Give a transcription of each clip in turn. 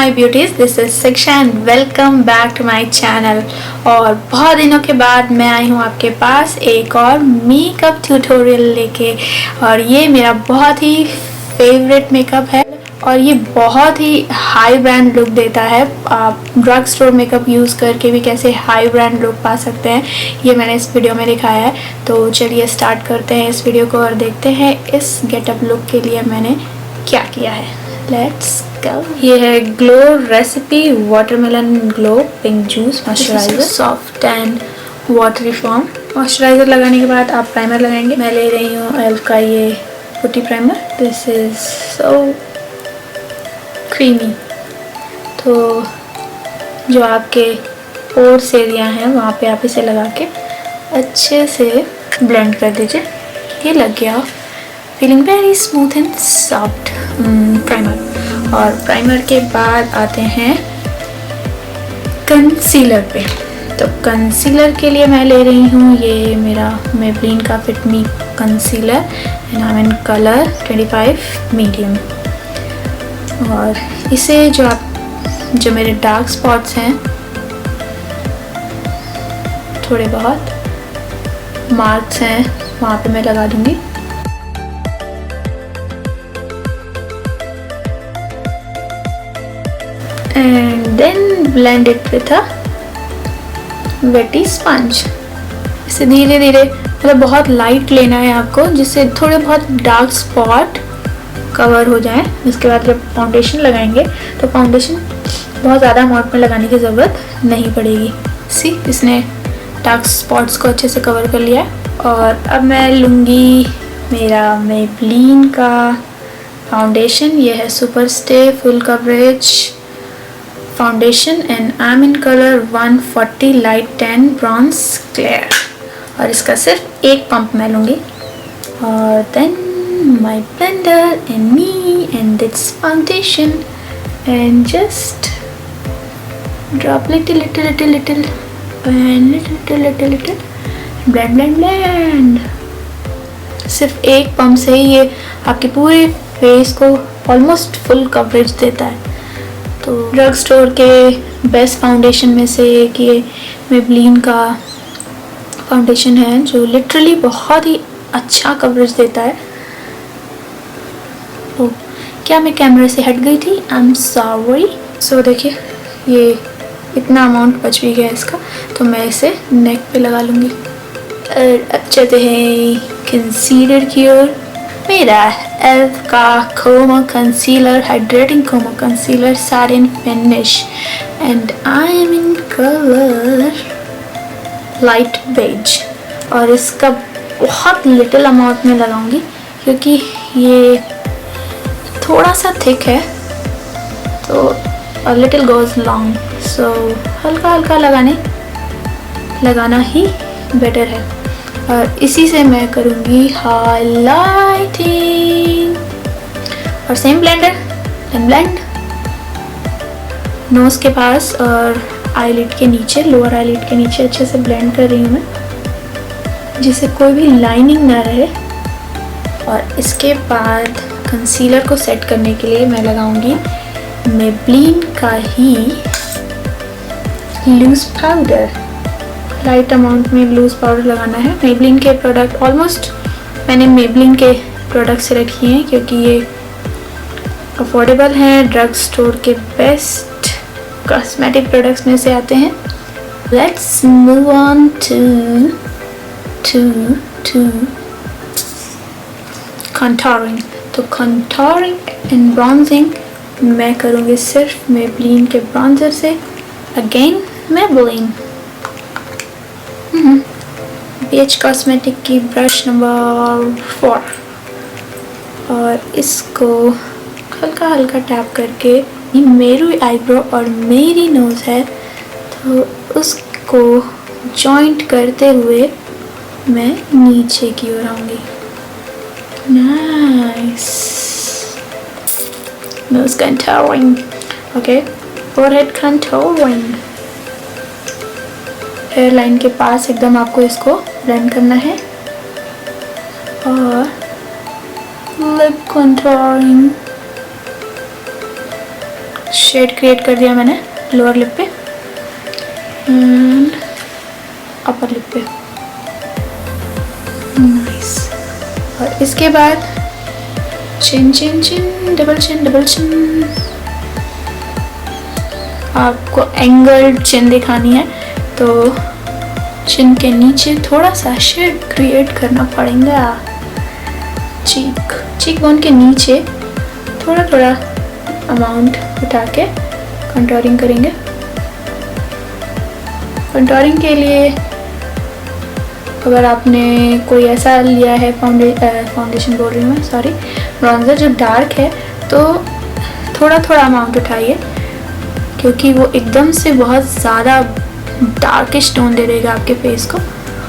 My beauties, this is Shiksha and welcome back to my channel. और बहुत दिनों के बाद मैं आई हूँ आपके पास एक और मेकअप ट्यूटोरियल लेके। और ये मेरा बहुत ही फेवरेट मेकअप है और ये बहुत ही हाई ब्रांड लुक देता है। आप ड्रग स्टोर मेकअप यूज़ करके भी कैसे हाई ब्रांड लुक पा सकते हैं, ये मैंने इस वीडियो में दिखाया है। तो चलिए स्टार्ट करते हैं इस वीडियो को और देखते हैं इस गेटअप लुक के लिए मैंने क्या किया है। Let's go. ये है glow recipe watermelon glow pink juice moisturiser, soft and watery form. Moisturiser लगाने के बाद आप प्राइमर लगाएंगे। मैं ले रही हूँ एल्फ का ये putty primer. This is so creamy. तो जो आपके पोर्स एरिया हैं वहाँ पे आप इसे लगा के अच्छे से ब्लेंड कर दीजिए। ये लग गया। Feeling very smooth and soft primer. और प्राइमर के बाद आते हैं कंसीलर पे। तो कंसीलर के लिए मैं ले रही हूँ ये मेरा मेबलिन का fit me concealer and I am in colour 25 medium. और इसे जो मेरे डार्क स्पॉट्स हैं, थोड़े बहुत मार्क्स हैं, वहाँ पे मैं लगा दूँगी। And then blend it with a wetty sponge। इसे धीरे धीरे मतलब बहुत लाइट लेना है आपको, जिससे थोड़े बहुत डार्क स्पॉट कवर हो जाए। उसके बाद जब फाउंडेशन लगाएंगे तो फाउंडेशन बहुत ज़्यादा अमाउंट में लगाने की ज़रूरत नहीं पड़ेगी। सी, इसने डार्क स्पॉट्स को अच्छे से कवर कर लिया है। और अब मैं लूँगी मेरा मेबलिन का फाउंडेशन। ये है super stay full coverage foundation and I am in colour 140 light tan bronze clear. और इसका सिर्फ एक पंप मैं लूँगी। और then my blender and me and this foundation and just drop little little little little and little little little blend blend blend. सिर्फ एक pump से ही ये आपके पूरे फेस को ऑलमोस्ट फुल कवरेज देता है। तो ड्रग स्टोर के बेस्ट फाउंडेशन में से एक ये मेबलिन का फाउंडेशन है जो लिटरली बहुत ही अच्छा कवरेज देता है। तो क्या मैं कैमरे से हट गई थी? I am sorry. सो देखिए ये इतना अमाउंट बच भी गया इसका, तो मैं इसे नेक पे लगा लूँगी। और अब चलते हैं कंसीलर की ओर। मेरा एल्फ का chroma concealer, hydrating chroma concealer satin finish and I am in colour light beige. और इसका बहुत लिटिल अमाउंट में लगाऊंगी क्योंकि ये थोड़ा सा थिक है, तो लिटिल गोज लॉन्ग। सो हल्का हल्का लगाना ही बेटर है। और इसी से मैं करूँगी हाइलाइटिंग। और सेम ब्लेंडर ब्लेंड नोज के पास और आईलिड के नीचे, लोअर आईलिड के नीचे अच्छे से ब्लेंड कर रही हूँ मैं, जिससे कोई भी लाइनिंग ना रहे। और इसके बाद कंसीलर को सेट करने के लिए मैं लगाऊंगी मेबलिन का ही लूज पाउडर। लाइट अमाउंट में लूज पाउडर लगाना है। मेबलिन के प्रोडक्ट ऑलमोस्ट मैंने मेबलिन के प्रोडक्ट सेलेक्ट किए हैं क्योंकि ये अफोर्डेबल हैं, ड्रग स्टोर के बेस्ट कॉस्मेटिक प्रोडक्ट्स में से आते हैं। Let's move on to contouring. तो कंटूरिंग एंड ब्रॉन्जिंग मैं करूँगी सिर्फ मेबलिन के ब्रॉन्जर से। अगेन मेबलिन BH कॉस्मेटिक की ब्रश नंबर 4। और इसको हल्का हल्का टैप करके, मेरी आईब्रो और मेरी नोज़ है तो उसको जॉइंट करते हुए मैं नीचे की ओर आऊँगी। Nice nose contouring. Okay, forehead contouring. Hairline के पास एकदम आपको इसको ब्लेंड करना है। और लिप कंटूरिंग शेड क्रिएट कर दिया मैंने लोअर लिप पे एंड अपर लिप पे। नाइस। और इसके बाद चिन चिन चिन, डबल चिन। आपको एंगल्ड चिन दिखानी है तो चिन के नीचे थोड़ा सा शेड क्रिएट करना पड़ेगा। चीक बोन के नीचे थोड़ा थोड़ा अमाउंट उठा के कंटूरिंग करेंगे। कंटूरिंग के लिए अगर आपने कोई ऐसा लिया है फाउंडेशन बोल रही हूँ मैं, सॉरी, ब्रॉन्जर जो डार्क है, तो थोड़ा थोड़ा अमाउंट उठाइए क्योंकि वो एकदम से बहुत ज़्यादा डार्किश टोन दे देगा आपके फेस को।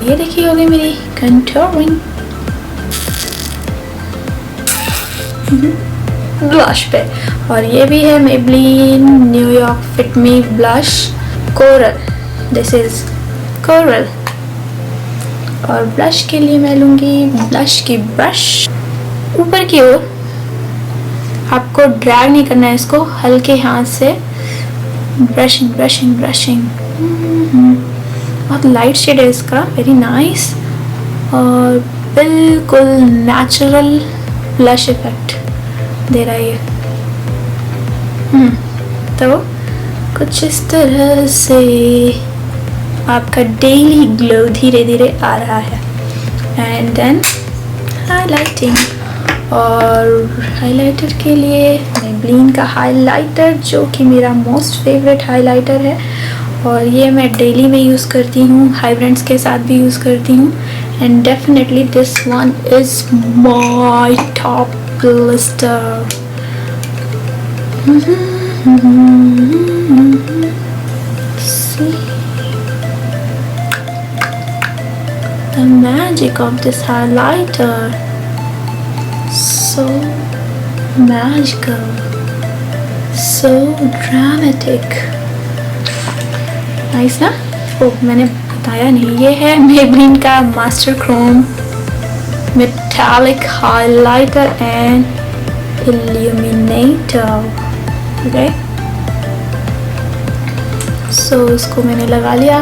ये देखिए हो गई मेरी कंटूरिंग ब्लश पे। और ये भी है Maybelline New York fit me blush coral. This is coral. और ब्लश के लिए मैं लूँगी ब्लश की ब्रश। ऊपर की ओर आपको ड्रैग नहीं करना है, इसको हल्के हाथ से ब्रशिंग। बहुत लाइट शेड है इसका, वेरी नाइस और बिल्कुल नेचुरल ब्लश इफेक्ट दे रहा है ये। तो कुछ इस तरह से आपका डेली ग्लो धीरे धीरे आ रहा है। And then highlighting. और हाइलाइटर के लिए मेबलिन का हाइलाइटर, जो कि मेरा मोस्ट फेवरेट हाइलाइटर है और ये मैं डेली में यूज़ करती हूँ, हाइब्रेंड्स के साथ भी यूज़ करती हूँ। And definitely this one is my top lister. See the magic of this highlighter, so magical, so dramatic. Nice ना? ओह, मैंने बताया नहीं, ये है मेबलिन का master chrome metallic highlighter and illuminator. Okay, so इसको मैंने लगा लिया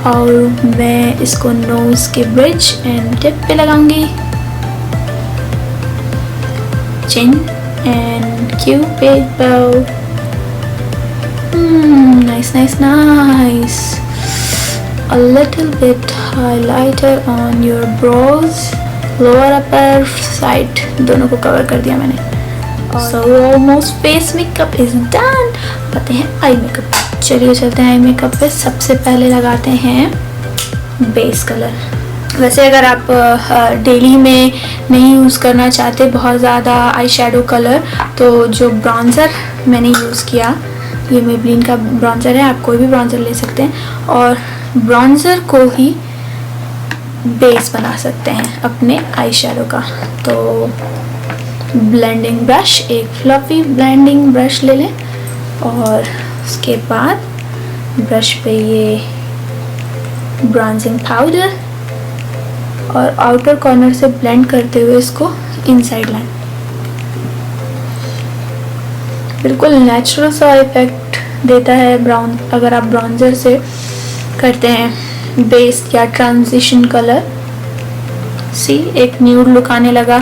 और मैं इसको नोज के ब्रिज एंड टिप पे लगाऊंगी। Chin and cupid bow. Nice. A little bit highlighter on your brows, lower upper side, दोनों को कवर कर दिया मैंने। So almost face makeup is done. आते हैं आई मेकअप। चलिए चलते हैं आई मेकअप पे। सबसे पहले लगाते हैं बेस कलर। वैसे अगर आप डेली में नहीं यूज़ करना चाहते बहुत ज़्यादा आई शेडो कलर, तो जो ब्रॉन्ज़र मैंने यूज़ किया, ये मेबलिन का ब्रॉन्ज़र है, आप कोई भी ब्रॉन्ज़र ले सकते हैं और ब्रॉन्ज़र को ही बेस बना सकते हैं अपने आई शेडो का। तो ब्लेंडिंग ब्रश, एक फ्लफी ब्लेंडिंग ब्रश ले लें और उसके बाद ब्रश पे ये ब्रॉन्जिंग पाउडर और आउटर कॉर्नर से ब्लेंड करते हुए इसको इनसाइड लाइन। बिल्कुल नेचुरल सा इफेक्ट देता है ब्राउन, अगर आप ब्रॉन्जर से करते हैं बेस या ट्रांजिशन कलर। सी एक न्यूड लुक आने लगा।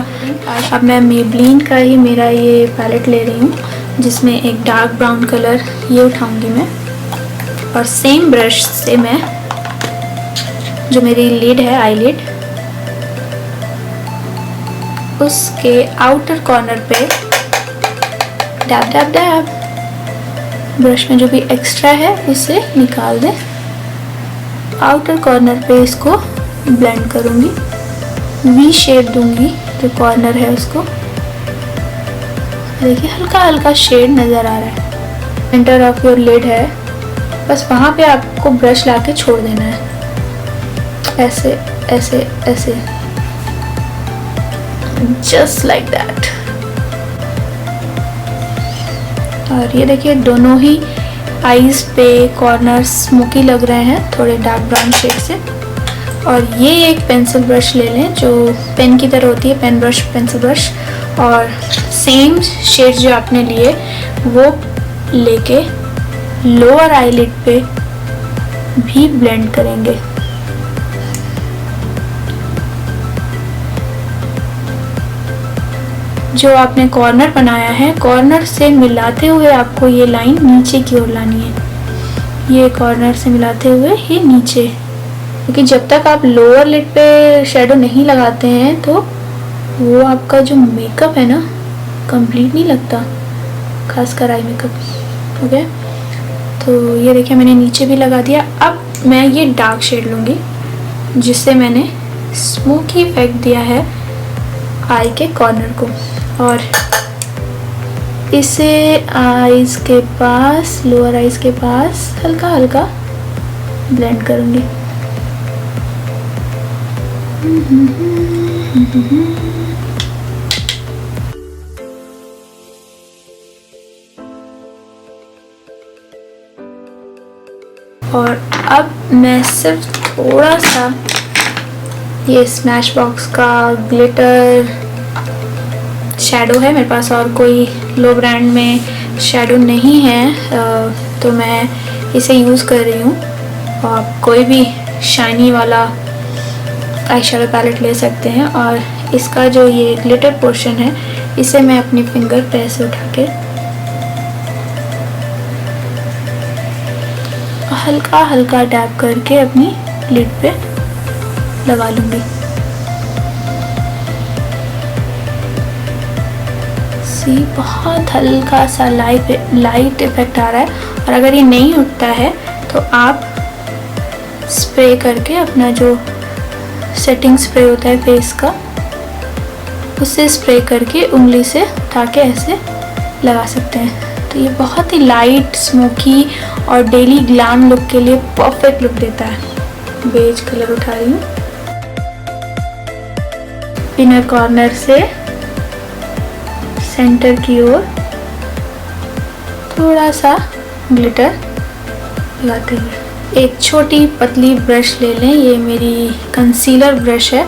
अब मैं मेबलिन का ही मेरा ये पैलेट ले रही हूँ जिसमें एक डार्क ब्राउन कलर ये उठाऊंगी मैं, और सेम ब्रश से मैं जो मेरी लिड है आई लिड, उसके आउटर कॉर्नर पे डैब डैब डैब ब्रश में जो भी एक्स्ट्रा है उसे निकाल दें। आउटर कॉर्नर पे इसको ब्लेंड करूँगी, वी शेप दूंगी जो कॉर्नर है उसको। देखिए हल्का हल्का शेड नज़र आ रहा है। सेंटर ऑफ योर लिड है, बस वहाँ पे आपको ब्रश लाके छोड़ देना है, ऐसे ऐसे ऐसे, जस्ट लाइक दैट। और ये देखिए दोनों ही आईज पे कॉर्नर स्मोकी लग रहे हैं थोड़े डार्क ब्राउन शेड से। और ये एक पेंसिल ब्रश ले लें जो पेन की तरह होती है, पेन ब्रश, पेंसिल ब्रश, और सेम शेड जो आपने लिए वो लेके लोअर आईलिड पे भी ब्लेंड करेंगे। जो आपने कॉर्नर बनाया है, कॉर्नर से मिलाते हुए आपको ये लाइन नीचे की ओर लानी है। ये कॉर्नर से मिलाते हुए ये नीचे, क्योंकि जब तक आप लोअर लिड पे शेडो नहीं लगाते हैं तो वो आपका जो मेकअप है ना कंप्लीट नहीं लगता, खासकर आई मेकअप। ओके, तो ये देखिए मैंने नीचे भी लगा दिया। अब मैं ये डार्क शेड लूँगी जिससे मैंने स्मोकी इफेक्ट दिया है आई के कॉर्नर को, और इसे आईज के पास, लोअर आईज के पास हल्का हल्का ब्लेंड करूँगी। और अब मैं सिर्फ थोड़ा सा ये स्मैश बॉक्स का ग्लिटर शैडो है मेरे पास, और कोई लो ब्रांड में शैडो नहीं है, तो मैं इसे यूज़ कर रही हूँ। आप कोई भी शाइनी वाला आई शैडो पैलेट ले सकते हैं, और इसका जो ये ग्लिटर पोर्शन है इसे मैं अपनी फिंगर पे ऐसे उठा के हल्का हल्का टैप करके अपनी लिड पे लगा लूँगी। सी बहुत हल्का सा लाइट इफेक्ट आ रहा है, और अगर ये नहीं उठता है तो आप स्प्रे करके अपना जो सेटिंग स्प्रे होता है फेस का, उससे स्प्रे करके उंगली से उठा के ऐसे लगा सकते हैं। तो ये बहुत ही लाइट, स्मोकी और डेली ग्लैम लुक के लिए परफेक्ट लुक देता है। बेज कलर उठा रही हूँ, इनर कॉर्नर से सेंटर की ओर थोड़ा सा ग्लिटर लगाते हुए एक छोटी पतली ब्रश ले लें। ये मेरी कंसीलर ब्रश है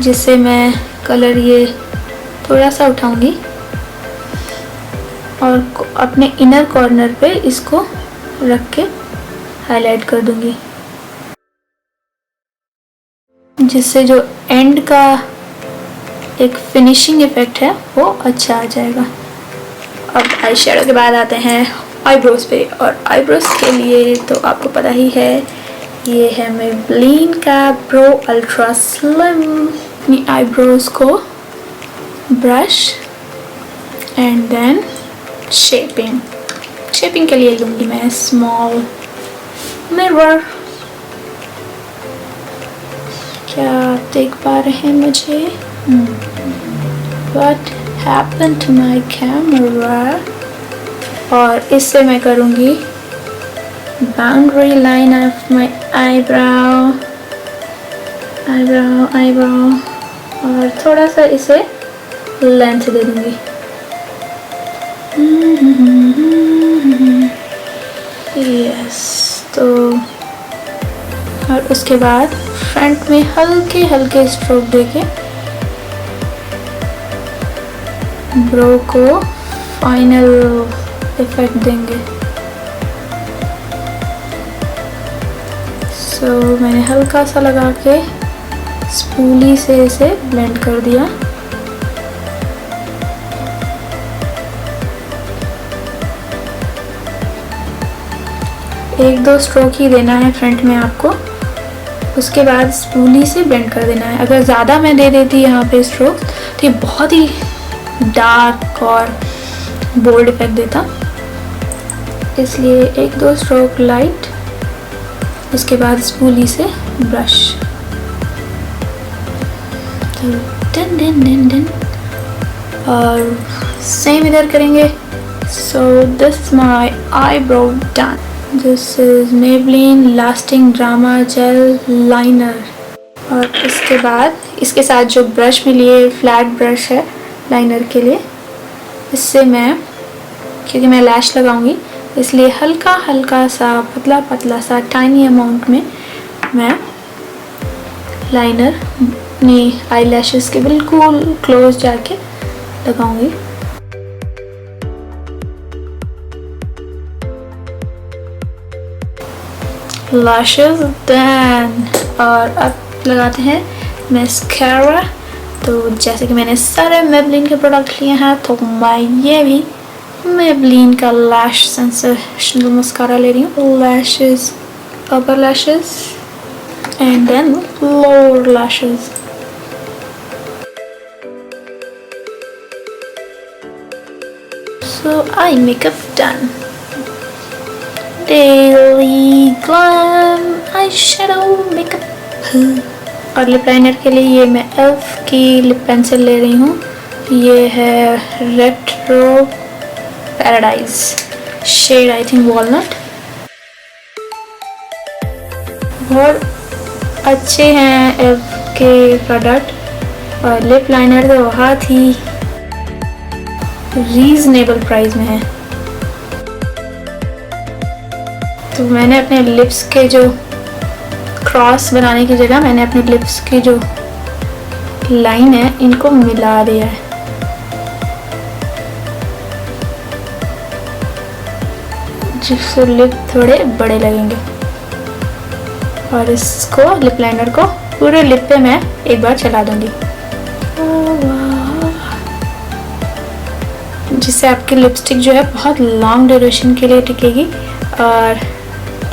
जिससे मैं कलर ये थोड़ा सा उठाऊंगी और अपने इनर कॉर्नर पे इसको रख के हाईलाइट कर दूंगी, जिससे जो एंड का एक फिनिशिंग इफेक्ट है वो अच्छा आ जाएगा। अब आई शैडो के बाद आते हैं आईब्रोज पे, और आईब्रोज के लिए तो आपको पता ही है, ये है मेबेलिन का प्रो अल्ट्रा स्लिम। अपनी आईब्रोज को ब्रश एंड देन शेपिंग के लिए लूँगी मैं स्मॉल मिरर। क्या आप देख पा रहे हैं मुझे? What happened to my camera? और इससे मैं करूँगी boundary line of my eyebrow, और थोड़ा सा इसे लेंथ दे दूँगी। यस, तो और उसके बाद फ्रंट में हल्के हल्के स्ट्रोक देके ब्रो को फाइनल इफेक्ट देंगे। सो मैंने हल्का सा लगा के स्पूली से इसे ब्लेंड कर दिया। एक दो स्ट्रोक ही देना है फ्रंट में आपको, उसके बाद स्पूली से ब्लेंड कर देना है। अगर ज़्यादा मैं दे देती यहाँ पे स्ट्रोक तो ये बहुत ही डार्क और बोल्ड इफेक्ट देता, इसलिए एक दो स्ट्रोक लाइट, उसके बाद स्पूली से ब्रश। तो डन डन डन डन, और सेम इधर करेंगे। So this my eyebrow done. This is Maybelline lasting drama jail liner. और इसके बाद इसके साथ जो ब्रश में लिए फ्लैट ब्रश है लाइनर के लिए, इससे मैं, क्योंकि मैं लैश लगाऊंगी इसलिए हल्का हल्का सा पतला पतला सा टाइनी अमाउंट में मैं लाइनर अपनी आई लैशेस के बिल्कुल क्लोज जाके लगाऊंगी। लैशेस देन, और अब लगाते हैं मस्कारा। तो जैसे कि मैंने सारे मेबलिन के प्रोडक्ट लिए हैं, तो मैं ये भी मेबलिन का लैश सेंसेशनल मस्कारा ले रही हूँ। Lashes, upper lashes and then lower lashes. So eye makeup done. Daily Glam eyeshadow makeup। और लिप लाइनर के लिए ये मैं एल्फ की लिप पेंसिल ले रही हूँ। ये है retro paradise, shade I think walnut. बहुत अच्छे हैं एल्फ के प्रोडक्ट, और लिप लाइनर तो बहुत ही रीजनेबल प्राइस में है। तो मैंने अपने लिप्स के जो क्रॉस बनाने की जगह मैंने अपने लिप्स की जो लाइन है इनको मिला दिया है। जिससे लिप थोड़े बड़े लगेंगे। और इसको लिप लाइनर को पूरे लिप पे मैं एक बार चला दूंगी, जिससे आपकी लिपस्टिक जो है बहुत लॉन्ग ड्यूरेशन के लिए टिकेगी, और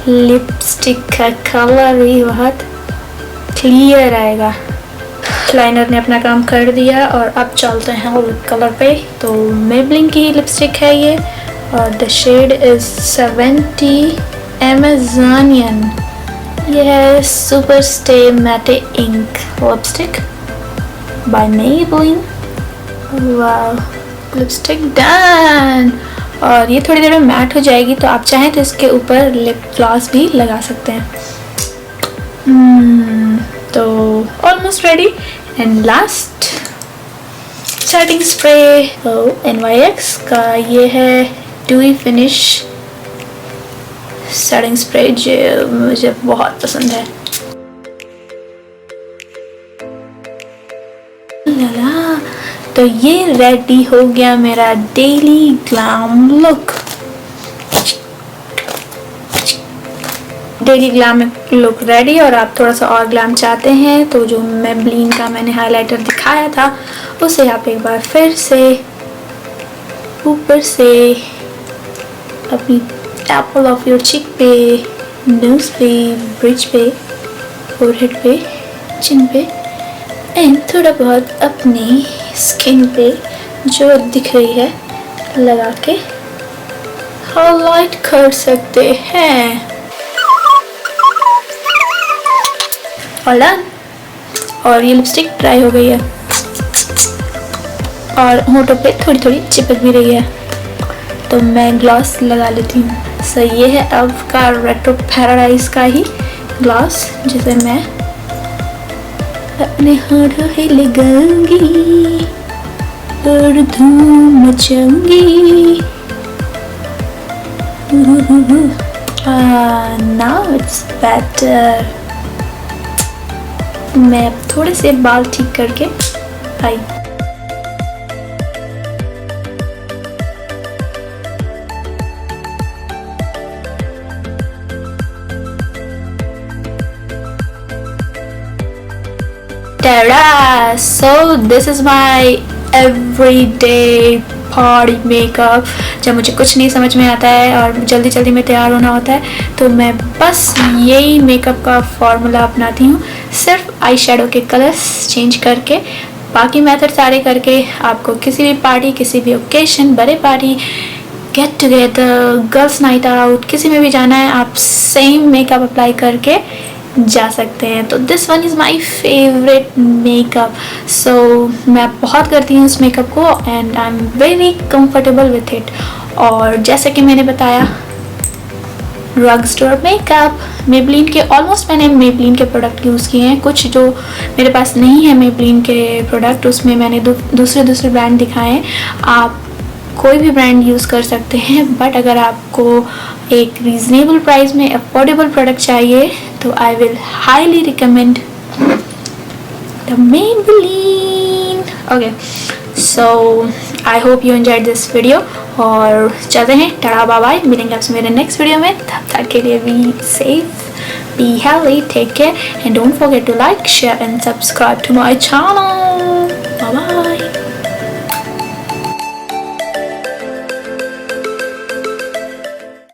लिपस्टिक का कलर भी बहुत क्लियर आएगा। लाइनर ने अपना काम कर दिया, और अब चलते हैं लिप कलर पे। तो मेबलिन की ही लिपस्टिक है ये, और द शेड इज 70 Amazonian। ये है सुपर स्टे मैटे इंक लिपस्टिक बाय मेबलिन। वाह, लिपस्टिक डन। और ये थोड़ी देर में मैट हो जाएगी, तो आप चाहें तो इसके ऊपर लिप ग्लॉस भी लगा सकते हैं। तो almost ready. And last setting spray NYX का ये है ड्यूई फिनिश सेटिंग स्प्रे, जो मुझे बहुत पसंद है। तो ये रेडी हो गया मेरा daily glam look. Daily glam look ready. और आप थोड़ा सा और ग्लैम चाहते हैं तो जो मेबलिन का मैंने हाइलाइटर दिखाया था उसे आप एक बार फिर से ऊपर से अपनी एप्पल ऑफ योर चिक पे, नोज पे, ब्रिज पे, फोरहेड पे, चिन पे, एंड थोड़ा बहुत अपनी स्किन पे जो दिख रही है लगा के हाईलाइट कर सकते हैं। और डन। और ये लिपस्टिक ड्राई हो गई है और होठों पे थोड़ी थोड़ी चिपक भी रही है, तो मैं ग्लॉस लगा लेती हूँ। सो ये है अब का रेट्रो पैराडाइज का ही ग्लॉस, जिसे मैं अपने होठों पे लगाऊंगी और धूम मचाऊंगी। Now it's better. मैं अब थोड़े से बाल ठीक करके आई। So this is my everyday party makeup। जब मुझे कुछ नहीं समझ में आता है और जल्दी जल्दी में तैयार होना होता है तो मैं बस यही मेकअप का फॉर्मूला अपनाती हूँ, सिर्फ आई शेडो के कलर्स चेंज करके। बाकी मेथड सारे करके आपको किसी भी पार्टी, किसी भी ओकेशन, बड़े party, get together, girls night out, किसी में भी जाना है आप सेम मेकअप अप्लाई करके जा सकते हैं। तो this one is my favourite makeup. So मैं बहुत करती हूँ इस मेकअप को and I am very comfortable with it. और जैसे कि मैंने बताया, ड्रग स्टोर मेकअप, मेबलिन के ऑलमोस्ट मैंने मेबलिन के प्रोडक्ट यूज़ किए हैं। कुछ जो मेरे पास नहीं है मेबलिन के प्रोडक्ट, उसमें मैंने दूसरे ब्रांड दिखाए हैं। आप कोई भी ब्रांड यूज़ कर सकते हैं, बट अगर आपको एक रीज़नेबल प्राइस में अफोर्डेबल प्रोडक्ट चाहिए तो I will highly recommend the Maybelline. Okay, so I hope you enjoyed this video. और चलते हैं, टाटा बाय बाय। मिलेंगे आपसे मेरे नेक्स्ट वीडियो में, तब तक के लिए be safe. be healthy, take care, and don't forget to like, share and subscribe to my channel. Bye bye.